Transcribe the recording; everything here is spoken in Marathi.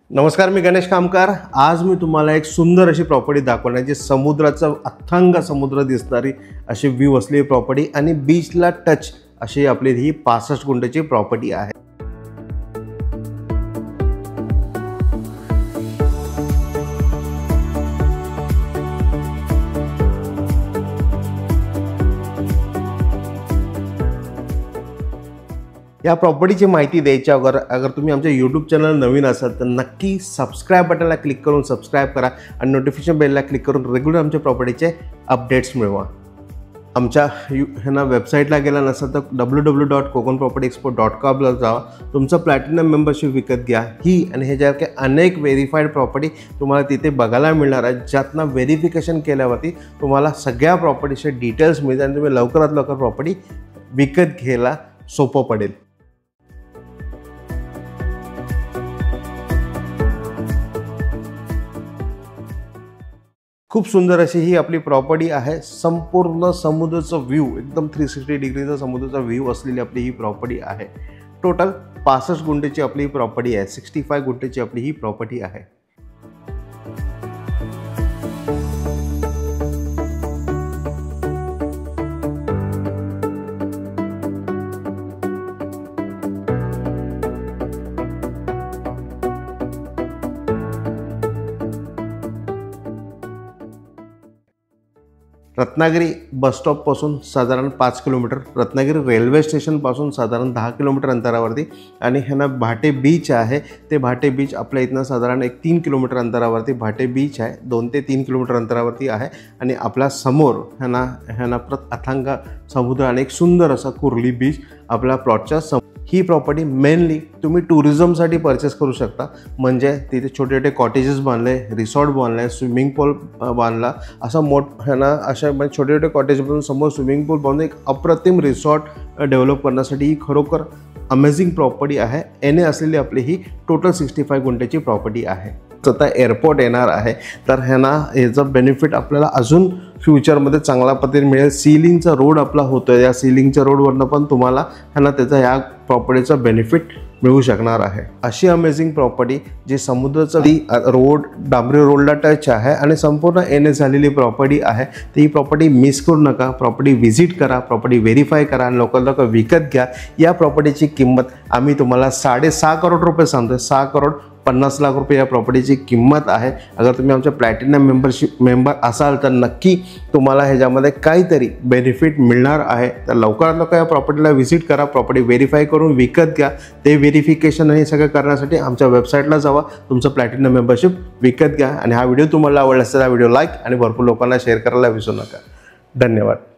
नमस्कार, मी गणेश कामकार। आज मी तुम्हाला एक सुंदर अशी प्रॉपर्टी दाखवणार जी समुद्राचा अथांग समुद्र दिसणारी अशी व्ह्यू असलेली प्रॉपर्टी आणि बीचला टच अशी आपली ही 65 गुंठ्याची प्रॉपर्टी आहे। या प्रॉपर्टीची माहिती द्यायच्या अगर तुम्ही आमच्या यूट्यूब चॅनल नवीन असाल तर नक्की सबस्क्राइब बटनला क्लिक करून सबस्क्राइब करा आणि नोटिफिकेशन बेलला क्लिक करून रेग्युलर आमच्या प्रॉपर्टीचे अपडेट्स मिळवा। आमच्या वेबसाईटला गेला नसेल तर www.kokonpropertyexpo.com ला जावा, तुमचं प्लॅटिनम मेंबरशिप विकत घ्या। ही आणि ह्याच्यासारखे अनेक व्हेरीफाईड प्रॉपर्टी तुम्हाला तिथे बघायला मिळणार आहे, ज्यातनं व्हेरिफिकेशन केल्यावरती तुम्हाला सगळ्या प्रॉपर्टीचे डिटेल्स मिळतील आणि तुम्ही लवकरात लवकर प्रॉपर्टी विकत घ्यायला सोपं पडेल। खूप सुंदर अशी ही आपली प्रॉपर्टी आहे। संपूर्ण समुद्राचा व्ह्यू, एकदम 360 डिग्रीचा समुद्राचा व्ह्यू असलेली आपली ही प्रॉपर्टी आहे। टोटल 65 गुंठेची आपली ही प्रॉपर्टी आहे। 65 गुंठेची आपली ही प्रॉपर्टी आहे। रत्नागिरी बस स्टॉपपासून साधारण 5 किलोमीटर, रत्नागिरी रेल्वे स्टेशनपासून साधारण 10 किलोमीटर अंतरावरती आणि ह्याना भाटे बीच आहे। ते भाटे बीच आपल्या इथनं साधारण 3 किलोमीटर अंतरावरती भाटे बीच आहे। 2 ते 3 किलोमीटर अंतरावरती आहे आणि आपल्या समोर ह्याना अथांग समुद्र आणि एक सुंदर असा कुर्ली बीच आपल्या प्लॉटच्या ही प्रॉपर्टी मेनली तुम्ही टुरिझमसाठी परचेस करू शकता। म्हणजे तिथे छोटे छोटे कॉटेजेस बांधले, रिसॉर्ट बांधले, स्विमिंग पूल बांधला, असा अशा छोटे छोटे कॉटेजपासून समोर स्विमिंग पूल बांधून एक अप्रतिम रिसॉर्ट डेव्हलप करण्यासाठी ही खरोखर अमेझिंग प्रॉपर्टी आहे। एने असलेली आपली ही टोटल 65 गुंठेची प्रॉपर्टी आहे। आता एअरपोर्ट येणार आहे तर ह्याचा बेनिफिट आपल्याला अजून फ्युचरमध्ये चांगल्या पद्धतीने मिळेल। सीलिंगचा रोड आपला होतोय, या सीलिंगच्या रोडवरनं पण तुम्हाला त्याचा ह्या प्रॉपर्टीचा बेनिफिट मिळू शकणार आहे। अशी अमेझिंग प्रॉपर्टी जी समुद्राचा रोड, डांबरी रोडला टच आहे आणि संपूर्ण एन एस झालेली प्रॉपर्टी आहे। तर ही प्रॉपर्टी मिस करू नका, प्रॉपर्टी व्हिजिट करा, प्रॉपर्टी व्हेरीफाय करा आणि लवकर विकत घ्या। या प्रॉपर्टीची किंमत आम्ही तुम्हाला 6.5 करोड रुपये सांगतोय। 6 करोड 50 लाख रुपये या प्रॉपर्टीची किंमत आहे। अगर तुम्ही आमच्या प्लॅटिनम मेंबर असाल तर नक्की तुम्हाला ह्याच्यामध्ये काहीतरी बेनिफिट मिळणार आहे। तर लवकरात लवकर या प्रॉपर्टीला व्हिजिट करा, प्रॉपर्टी व्हेरीफाय करून विकत घ्या। ते व्हेरिफिकेशन हे सगळं करण्यासाठी आमच्या वेबसाईटला जावा, तुमचं प्लॅटिनम मेंबरशिप विकत घ्या। आणि हा व्हिडिओ तुम्हाला आवडला असेल तर हा व्हिडिओ लाईक आणि भरपूर लोकांना शेअर करायला विसरू नका। धन्यवाद।